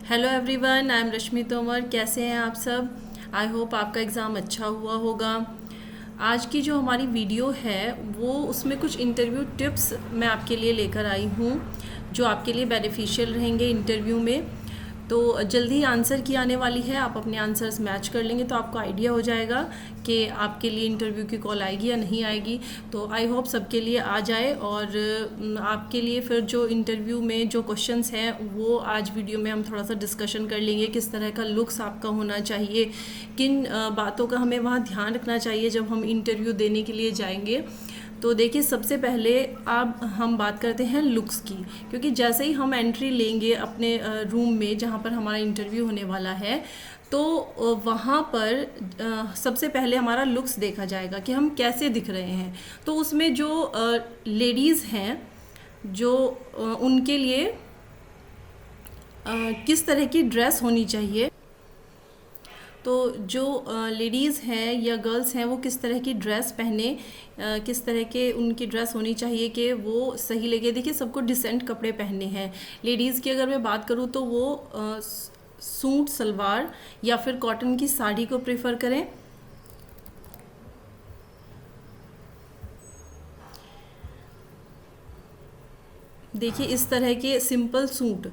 Hello everyone, I am रश्मि तोमर। कैसे हैं आप सब? आई होप आपका एग्ज़ाम अच्छा हुआ होगा। आज की जो हमारी वीडियो है वो उसमें कुछ इंटरव्यू टिप्स मैं आपके लिए लेकर आई हूँ जो आपके लिए बेनिफिशियल रहेंगे इंटरव्यू में। तो जल्दी आंसर की आने वाली है, आप अपने आंसर्स मैच कर लेंगे तो आपको आइडिया हो जाएगा कि आपके लिए इंटरव्यू की कॉल आएगी या नहीं आएगी। तो आई होप सबके लिए आ जाए और आपके लिए फिर जो इंटरव्यू में जो क्वेश्चंस हैं वो आज वीडियो में हम थोड़ा सा डिस्कशन कर लेंगे। किस तरह का लुक्स आपका होना चाहिए, किन बातों का हमें वहाँ ध्यान रखना चाहिए जब हम इंटरव्यू देने के लिए जाएंगे। तो देखिए, सबसे पहले अब हम बात करते हैं लुक्स की, क्योंकि जैसे ही हम एंट्री लेंगे अपने रूम में जहाँ पर हमारा इंटरव्यू होने वाला है तो वहाँ पर सबसे पहले हमारा लुक्स देखा जाएगा कि हम कैसे दिख रहे हैं। तो उसमें जो लेडीज़ हैं जो उनके लिए किस तरह की ड्रेस होनी चाहिए, तो जो लेडीज़ हैं या गर्ल्स हैं वो किस तरह की ड्रेस पहने, किस तरह के उनकी ड्रेस होनी चाहिए कि वो सही लगे। देखिए, सबको डिसेंट कपड़े पहनने हैं। लेडीज़ की अगर मैं बात करूँ तो वो सूट सलवार या फिर कॉटन की साड़ी को प्रेफर करें। देखिए, इस तरह के सिंपल सूट,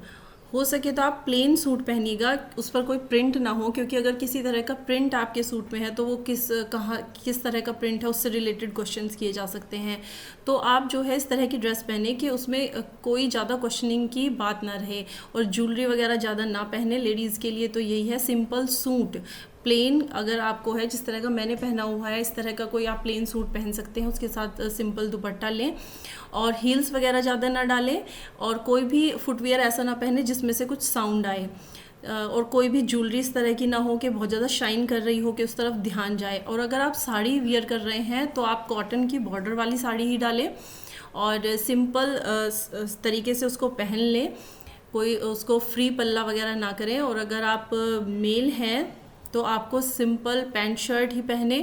हो सके तो आप प्लेन सूट पहनिएगा, उस पर कोई प्रिंट ना हो, क्योंकि अगर किसी तरह का प्रिंट आपके सूट में है तो वो किस तरह का प्रिंट है उससे रिलेटेड क्वेश्चंस किए जा सकते हैं। तो आप जो है इस तरह की ड्रेस पहने कि उसमें कोई ज़्यादा क्वेश्चनिंग की बात ना रहे, और ज्वेलरी वगैरह ज़्यादा ना पहने। लेडीज़ के लिए तो यही है, सिंपल सूट प्लेन अगर आपको है, जिस तरह का मैंने पहना हुआ है इस तरह का कोई आप प्लेन सूट पहन सकते हैं, उसके साथ सिंपल दुपट्टा लें और हील्स वगैरह ज़्यादा ना डालें, और कोई भी फुटवियर ऐसा ना पहने जिसमें से कुछ साउंड आए, और कोई भी ज्वेलरी इस तरह की ना हो कि बहुत ज़्यादा शाइन कर रही हो कि उस तरफ ध्यान जाए। और अगर आप साड़ी वियर कर रहे हैं तो आप कॉटन की बॉर्डर वाली साड़ी ही डालें और सिंपल तरीके से उसको पहन लें, कोई उसको फ्री पल्ला वगैरह ना करें। और अगर आप मेल हैं तो आपको सिंपल पैंट शर्ट ही पहने,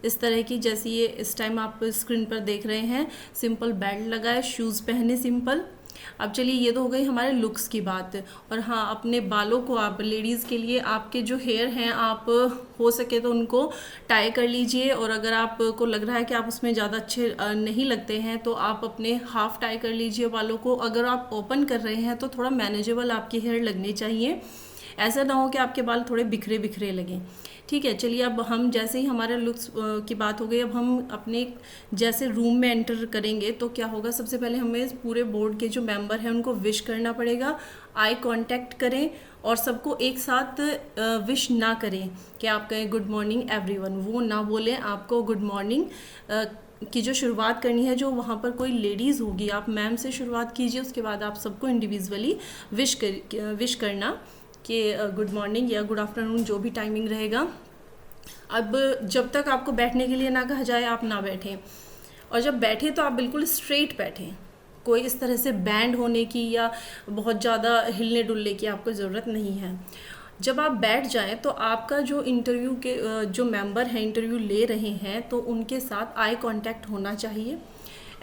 इस तरह की जैसी ये इस टाइम आप स्क्रीन पर देख रहे हैं। सिंपल बेल्ट लगाए, शूज़ पहने सिंपल। अब चलिए, ये तो हो गई हमारे लुक्स की बात। और हाँ, अपने बालों को आप, लेडीज़ के लिए आपके जो हेयर हैं आप हो सके तो उनको टाई कर लीजिए, और अगर आपको लग रहा है कि आप उसमें ज़्यादा अच्छे नहीं लगते हैं तो आप अपने हाफ टाई कर लीजिए बालों को। अगर आप ओपन कर रहे हैं तो थोड़ा मैनेजेबल आपके हेयर लगने चाहिए, ऐसा ना हो कि आपके बाल थोड़े बिखरे बिखरे लगें। ठीक है, चलिए, अब हम जैसे ही हमारे लुक्स की बात हो गई, अब हम अपने जैसे रूम में एंटर करेंगे तो क्या होगा, सबसे पहले हमें पूरे बोर्ड के जो मेंबर हैं उनको विश करना पड़ेगा। आई कांटेक्ट करें और सबको एक साथ विश ना करें कि आप कहें गुड मॉर्निंग एवरीवन, वो ना बोलें। आपको गुड मॉर्निंग की जो शुरुआत करनी है, जो वहाँ पर कोई लेडीज़ होगी आप मैम से शुरुआत कीजिए, उसके बाद आप सबको इंडिविजुअली विश करना कि गुड मॉर्निंग या गुड आफ्टरनून, जो भी टाइमिंग रहेगा। अब जब तक आपको बैठने के लिए ना कहा जाए आप ना बैठें, और जब बैठे तो आप बिल्कुल स्ट्रेट बैठें। कोई इस तरह से बैंड होने की या बहुत ज़्यादा हिलने डुलने की आपको ज़रूरत नहीं है। जब आप बैठ जाएं तो आपका जो इंटरव्यू के जो मेंबर हैं इंटरव्यू ले रहे हैं तो उनके साथ आई कांटेक्ट होना चाहिए।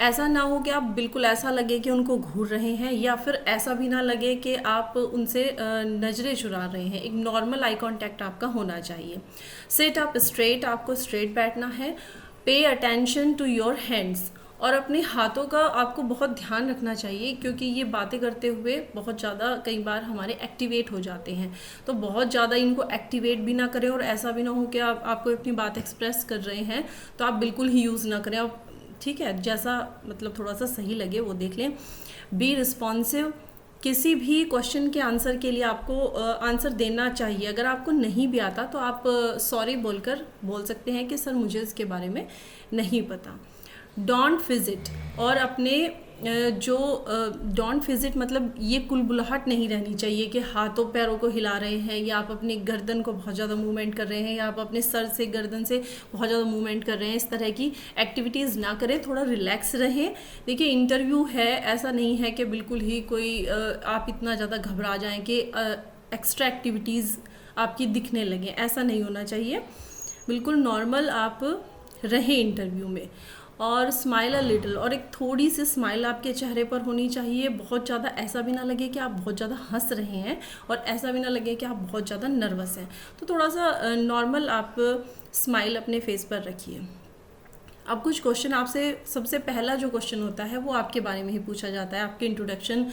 ऐसा ना हो कि आप बिल्कुल ऐसा लगे कि उनको घूर रहे हैं, या फिर ऐसा भी ना लगे कि आप उनसे नज़रें चुरा रहे हैं। एक नॉर्मल आई कांटेक्ट आपका होना चाहिए। सिट अप स्ट्रेट, आपको स्ट्रेट बैठना है। Pay attention to your hands, और अपने हाथों का आपको बहुत ध्यान रखना चाहिए, क्योंकि ये बातें करते हुए बहुत ज़्यादा कई बार हमारे एक्टिवेट हो जाते हैं। तो बहुत ज़्यादा इनको एक्टिवेट भी ना करें, और ऐसा भी ना हो कि आपको अपनी बात एक्सप्रेस कर रहे हैं तो आप बिल्कुल ही यूज़ ना करें। आप ठीक है, जैसा मतलब थोड़ा सा सही लगे वो देख लें। बी रिस्पॉन्सिव, किसी भी क्वेश्चन के आंसर के लिए आपको आंसर देना चाहिए। अगर आपको नहीं भी आता तो आप सॉरी बोलकर बोल सकते हैं कि सर मुझे इसके बारे में नहीं पता। डोंट फिजिट, और अपने जो डोंट फिजिट मतलब ये कुलबुलाहट नहीं रहनी चाहिए कि हाथों पैरों को हिला रहे हैं, या आप अपनी गर्दन को बहुत ज़्यादा मूवमेंट कर रहे हैं, या आप अपने सर से गर्दन से बहुत ज़्यादा मूवमेंट कर रहे हैं। इस तरह की एक्टिविटीज़ ना करें, थोड़ा रिलैक्स रहें। देखिए, इंटरव्यू है, ऐसा नहीं है कि बिल्कुल ही कोई आप इतना ज़्यादा घबरा जाएं कि एक्स्ट्रा एक्टिविटीज़ आपकी दिखने लगें, ऐसा नहीं होना चाहिए। बिल्कुल नॉर्मल आप रहें इंटरव्यू में। और स्माइल अ लिटिल, और एक थोड़ी सी स्माइल आपके चेहरे पर होनी चाहिए। बहुत ज़्यादा ऐसा भी ना लगे कि आप बहुत ज़्यादा हंस रहे हैं और ऐसा भी ना लगे कि आप बहुत ज़्यादा नर्वस हैं। तो थोड़ा सा नॉर्मल आप स्माइल अपने फेस पर रखिए। अब कुछ क्वेश्चन आपसे, सबसे पहला जो क्वेश्चन होता है वो आपके बारे में ही पूछा जाता है। आपके इंट्रोडक्शन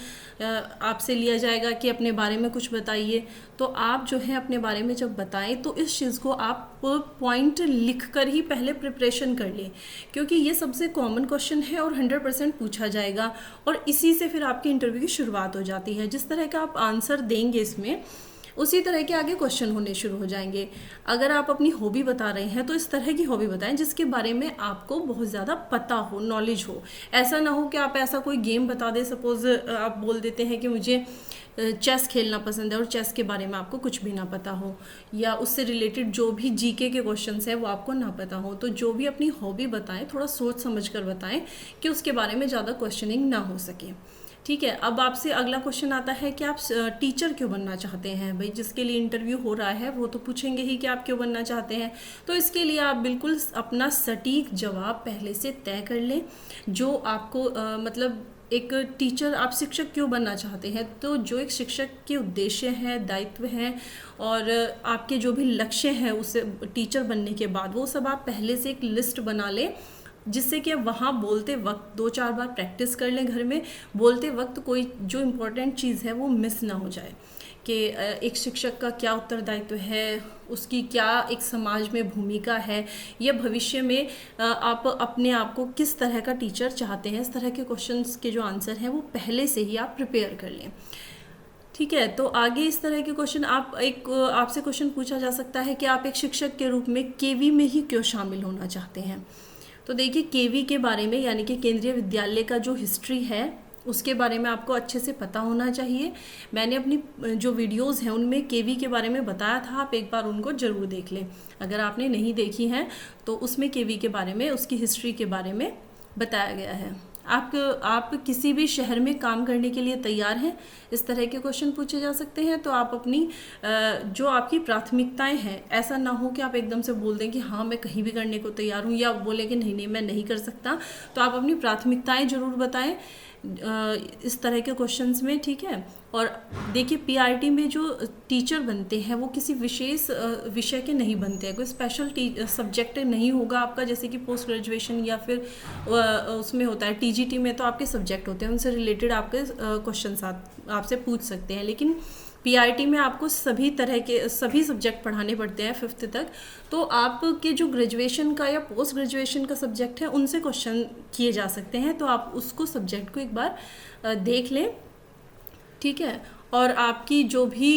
आपसे लिया जाएगा कि अपने बारे में कुछ बताइए। तो आप जो है अपने बारे में जब बताएं तो इस चीज़ को आप पॉइंट लिख कर ही पहले प्रिपरेशन कर लें, क्योंकि ये सबसे कॉमन क्वेश्चन है और 100% पूछा जाएगा, और इसी से फिर आपकी इंटरव्यू की शुरुआत हो जाती है। जिस तरह का आप आंसर देंगे इसमें, उसी तरह के आगे क्वेश्चन होने शुरू हो जाएंगे। अगर आप अपनी हॉबी बता रहे हैं तो इस तरह की हॉबी बताएं जिसके बारे में आपको बहुत ज़्यादा पता हो, नॉलेज हो। ऐसा ना हो कि आप ऐसा कोई गेम बता दें, सपोज आप बोल देते हैं कि मुझे चेस खेलना पसंद है और चेस के बारे में आपको कुछ भी ना पता हो, या उससे रिलेटेड जो भी जीके के क्वेश्चंस हैं वो आपको ना पता हो। तो जो भी अपनी हॉबी बताएं थोड़ा सोच समझ कर बताएं कि उसके बारे में ज़्यादा क्वेश्चनिंग ना हो सके। ठीक है। अब आपसे अगला क्वेश्चन आता है कि आप टीचर क्यों बनना चाहते हैं। भाई जिसके लिए इंटरव्यू हो रहा है वो तो पूछेंगे ही कि आप क्यों बनना चाहते हैं। तो इसके लिए आप बिल्कुल अपना सटीक जवाब पहले से तय कर लें, जो आपको मतलब एक टीचर, आप शिक्षक क्यों बनना चाहते हैं। तो जो एक शिक्षक के उद्देश्य हैं, दायित्व हैं और आपके जो भी लक्ष्य हैं उस टीचर बनने के बाद, वो सब आप पहले से एक लिस्ट बना लें, जिससे कि वहाँ बोलते वक्त 2-4 बार प्रैक्टिस कर लें घर में। बोलते वक्त कोई जो इम्पोर्टेंट चीज़ है वो मिस ना हो जाए, कि एक शिक्षक का क्या उत्तरदायित्व है, उसकी क्या एक समाज में भूमिका है, या भविष्य में आप अपने आप को किस तरह का टीचर चाहते हैं। इस तरह के क्वेश्चंस के जो आंसर हैं वो पहले से ही आप प्रिपेयर कर लें। ठीक है। तो आगे इस तरह के क्वेश्चन आपसे क्वेश्चन पूछा जा सकता है कि आप एक शिक्षक के रूप में केवी में ही क्यों शामिल होना चाहते हैं। तो देखिए, केवी के बारे में, यानी कि केंद्रीय विद्यालय का जो हिस्ट्री है उसके बारे में आपको अच्छे से पता होना चाहिए। मैंने अपनी जो वीडियोस हैं उनमें केवी के बारे में बताया था, आप एक बार उनको ज़रूर देख लें। अगर आपने नहीं देखी हैं तो उसमें केवी के बारे में, उसकी हिस्ट्री के बारे में बताया गया है। आप किसी भी शहर में काम करने के लिए तैयार हैं, इस तरह के क्वेश्चन पूछे जा सकते हैं। तो आप अपनी जो आपकी प्राथमिकताएं हैं, ऐसा ना हो कि आप एकदम से बोल दें कि हाँ मैं कहीं भी करने को तैयार हूँ, या बोले कि नहीं नहीं मैं नहीं कर सकता। तो आप अपनी प्राथमिकताएं जरूर बताएं इस तरह के क्वेश्चंस में। ठीक है। और देखिए, पीआरटी में जो टीचर बनते हैं वो किसी विशेष विषय के नहीं बनते हैं, कोई स्पेशल सब्जेक्ट नहीं होगा आपका, जैसे कि पोस्ट ग्रेजुएशन या फिर उसमें होता है टीजीटी में, तो आपके सब्जेक्ट होते हैं, उनसे रिलेटेड आपके क्वेश्चंस आपसे पूछ सकते हैं। लेकिन पीआरटी में आपको सभी तरह के सभी सब्जेक्ट पढ़ाने पड़ते हैं 5th तक। तो आपके जो ग्रेजुएशन का या पोस्ट ग्रेजुएशन का सब्जेक्ट है उनसे क्वेश्चन किए जा सकते हैं, तो आप उसको सब्जेक्ट को एक बार देख लें। ठीक है। और आपकी जो भी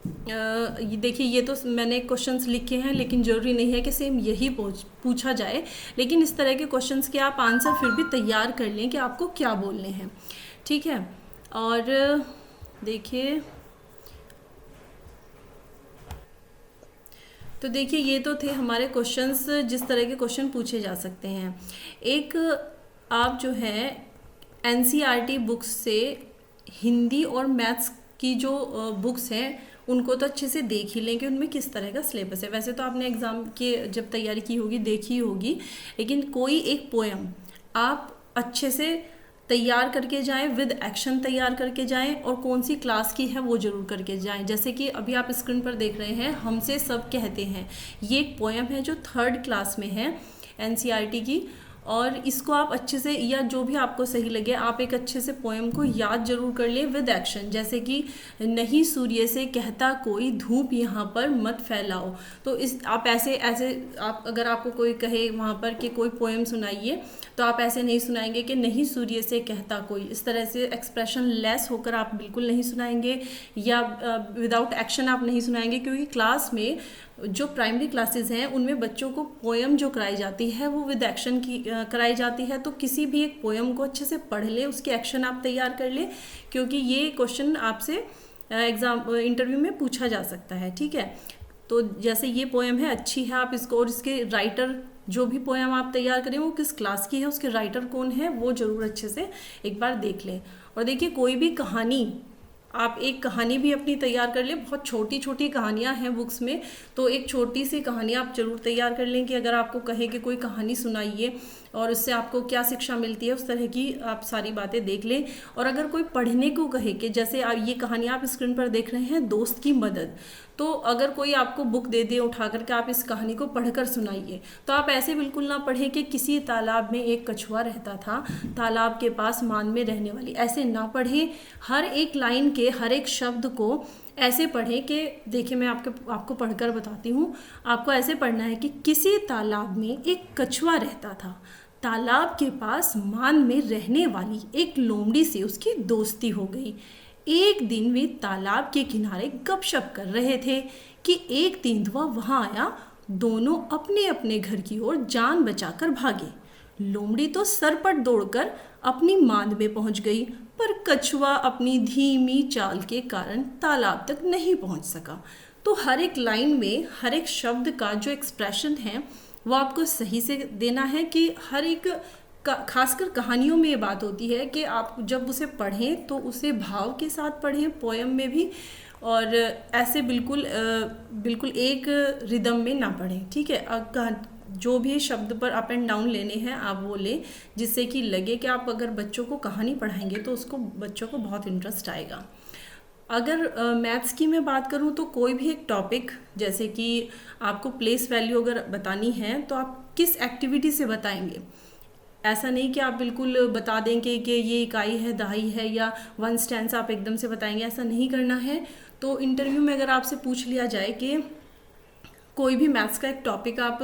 देखिए, ये तो मैंने क्वेश्चंस लिखे हैं, लेकिन ज़रूरी नहीं है कि सेम यही पूछा जाए, लेकिन इस तरह के क्वेश्चंस के आप आंसर फिर भी तैयार कर लें कि आपको क्या बोलने हैं। ठीक है। और देखिए, तो देखिए ये तो थे हमारे क्वेश्चंस, जिस तरह के क्वेश्चन पूछे जा सकते हैं। एक आप जो है एनसीईआरटी बुक्स से हिंदी और मैथ्स की जो बुक्स हैं उनको तो अच्छे से देख ही लें कि उनमें किस तरह का सिलेबस है। वैसे तो आपने एग्ज़ाम के जब तैयारी की होगी देखी होगी, लेकिन कोई एक पोएम आप अच्छे से तैयार करके जाएं, विद एक्शन तैयार करके जाएं, और कौन सी क्लास की है वो ज़रूर करके जाएं। जैसे कि अभी आप स्क्रीन पर देख रहे हैं, हमसे सब कहते हैं, ये एक पोएम है जो 3rd क्लास में है एनसीईआरटी की, और इसको आप अच्छे से, या जो भी आपको सही लगे, आप एक अच्छे से पोएम को याद जरूर कर लें विद एक्शन। जैसे कि नहीं सूर्य से कहता कोई धूप यहाँ पर मत फैलाओ। तो इस आप ऐसे आप अगर आपको कोई कहे वहाँ पर कि कोई पोएम सुनाइए, तो आप ऐसे नहीं सुनाएंगे कि नहीं सूर्य से कहता कोई। इस तरह से एक्सप्रेशन लेस होकर आप बिल्कुल नहीं सुनाएंगे, या विदाउट एक्शन आप नहीं सुनाएंगे, क्योंकि क्लास में जो प्राइमरी क्लासेस हैं उनमें बच्चों को पोएम जो कराई जाती है वो विद एक्शन की कराई जाती है। तो किसी भी एक पोएम को अच्छे से पढ़ ले, उसके एक्शन आप तैयार कर ले, क्योंकि ये क्वेश्चन आपसे एग्जाम इंटरव्यू में पूछा जा सकता है। ठीक है। तो जैसे ये पोएम है, अच्छी है, आप इसको, और इसके राइटर, जो भी पोएम आप तैयार करें वो किस क्लास की है, उसके राइटर कौन है, वो ज़रूर अच्छे से एक बार देख लें। और देखिए, कोई भी कहानी, आप एक कहानी भी अपनी तैयार कर लें। बहुत छोटी छोटी कहानियां हैं बुक्स में, तो एक छोटी सी कहानी आप जरूर तैयार कर लें कि अगर आपको कहे कि कोई कहानी सुनाइए और उससे आपको क्या शिक्षा मिलती है, उस तरह की आप सारी बातें देख लें। और अगर कोई पढ़ने को कहे कि जैसे ये कहानी आप स्क्रीन पर देख रहे हैं, दोस्त की मदद, तो अगर कोई आपको बुक दे दे उठा करके आप इस कहानी को पढ़कर सुनाइए, तो आप ऐसे बिल्कुल ना पढ़ें कि किसी तालाब में एक कछुआ रहता था, तालाब के पास मान में रहने वाली, ऐसे ना पढ़ें। हर एक लाइन के हर एक शब्द को ऐसे पढ़ें कि देखिए मैं आपको पढ़कर बताती हूँ। आपको ऐसे पढ़ना है कि किसी तालाब में एक कछुआ रहता था, तालाब के पास मान में रहने वाली एक लोमड़ी से उसकी दोस्ती हो गई। एक दिन वे तालाब के किनारे गपशप कर रहे थे कि एक तेंदुआ वहां आया। दोनों अपने अपने घर की ओर जान बचाकर भागे। लोमड़ी तो सरपट दौड़कर अपनी मांद में पहुंच गई, पर कछुआ अपनी धीमी चाल के कारण तालाब तक नहीं पहुंच सका। तो हर एक लाइन में हर एक शब्द का जो एक्सप्रेशन है वो आपको सही से देना है कि हर एक खासकर कहानियों में ये बात होती है कि आप जब उसे पढ़ें तो उसे भाव के साथ पढ़ें, पोयम में भी, और ऐसे बिल्कुल एक रिदम में ना पढ़ें, ठीक है। जो भी शब्द पर अप एंड डाउन लेने हैं आप वो लें, जिससे कि लगे कि आप अगर बच्चों को कहानी पढ़ाएंगे तो उसको बच्चों को बहुत इंटरेस्ट आएगा। अगर मैथ्स की मैं बात करूं तो कोई भी एक टॉपिक, जैसे कि आपको प्लेस वैल्यू अगर बतानी है तो आप किस एक्टिविटी से बताएंगे। ऐसा नहीं कि आप बिल्कुल बता देंगे कि ये इकाई है, दहाई है, या वन स्टैंस आप एकदम से बताएंगे, ऐसा नहीं करना है। तो इंटरव्यू में अगर आपसे पूछ लिया जाए कि कोई भी मैथ्स का एक टॉपिक आप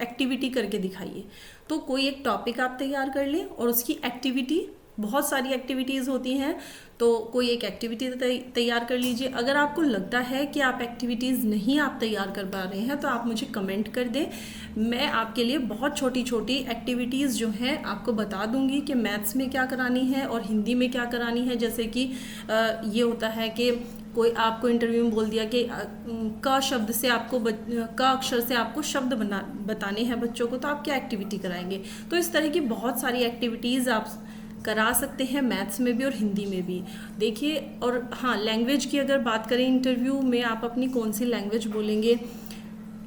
एक्टिविटी करके दिखाइए, तो कोई एक टॉपिक आप तैयार कर लें और उसकी एक्टिविटी, बहुत सारी एक्टिविटीज़ होती हैं, तो कोई एक एक्टिविटी तैयार कर लीजिए। अगर आपको लगता है कि आप एक्टिविटीज़ नहीं आप तैयार कर पा रहे हैं तो आप मुझे कमेंट कर दें, मैं आपके लिए बहुत छोटी छोटी एक्टिविटीज़ जो हैं आपको बता दूंगी कि मैथ्स में क्या करानी है और हिंदी में क्या करानी है। जैसे कि ये होता है कि कोई आपको इंटरव्यू में बोल दिया कि क शब्द से आपको क अक्षर से आपको शब्द बताने हैं बच्चों को, तो आप क्या एक्टिविटी कराएंगे। तो इस तरह की बहुत सारी एक्टिविटीज़ आप करा सकते हैं मैथ्स में भी और हिंदी में भी। देखिए, और हाँ, लैंग्वेज की अगर बात करें, इंटरव्यू में आप अपनी कौन सी लैंग्वेज बोलेंगे।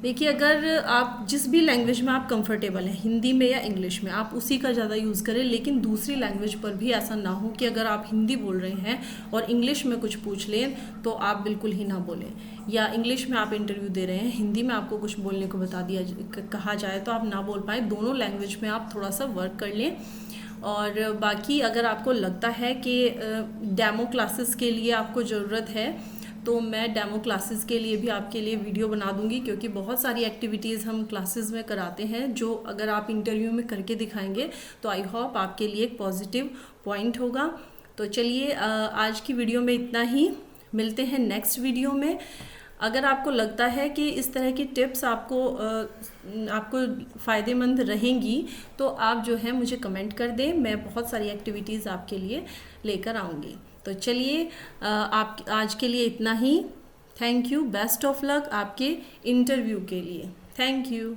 देखिए, अगर आप जिस भी लैंग्वेज में आप कंफर्टेबल हैं, हिंदी में या इंग्लिश में, आप उसी का ज़्यादा यूज़ करें। लेकिन दूसरी लैंग्वेज पर भी ऐसा ना हो कि अगर आप हिंदी बोल रहे हैं और इंग्लिश में कुछ पूछ लें तो आप बिल्कुल ही ना बोलें, या इंग्लिश में आप इंटरव्यू दे रहे हैं, हिंदी में आपको कुछ बोलने को कहा जाए तो आप ना बोल पाए। दोनों लैंग्वेज में आप थोड़ा सा वर्क कर लें। और बाकी अगर आपको लगता है कि डेमो क्लासेस के लिए आपको ज़रूरत है तो मैं डेमो क्लासेस के लिए भी आपके लिए वीडियो बना दूंगी, क्योंकि बहुत सारी एक्टिविटीज़ हम क्लासेस में कराते हैं जो अगर आप इंटरव्यू में करके दिखाएंगे तो आई होप आपके लिए एक पॉजिटिव पॉइंट होगा। तो चलिए, आज की वीडियो में इतना ही, मिलते हैं नेक्स्ट वीडियो में। अगर आपको लगता है कि इस तरह की टिप्स आपको फ़ायदेमंद रहेंगी तो आप जो है मुझे कमेंट कर दें, मैं बहुत सारी एक्टिविटीज़ आपके लिए लेकर आऊँगी। तो चलिए, आप आज के लिए इतना ही। Thank you, best of luck आपके इंटरव्यू के लिए। Thank you.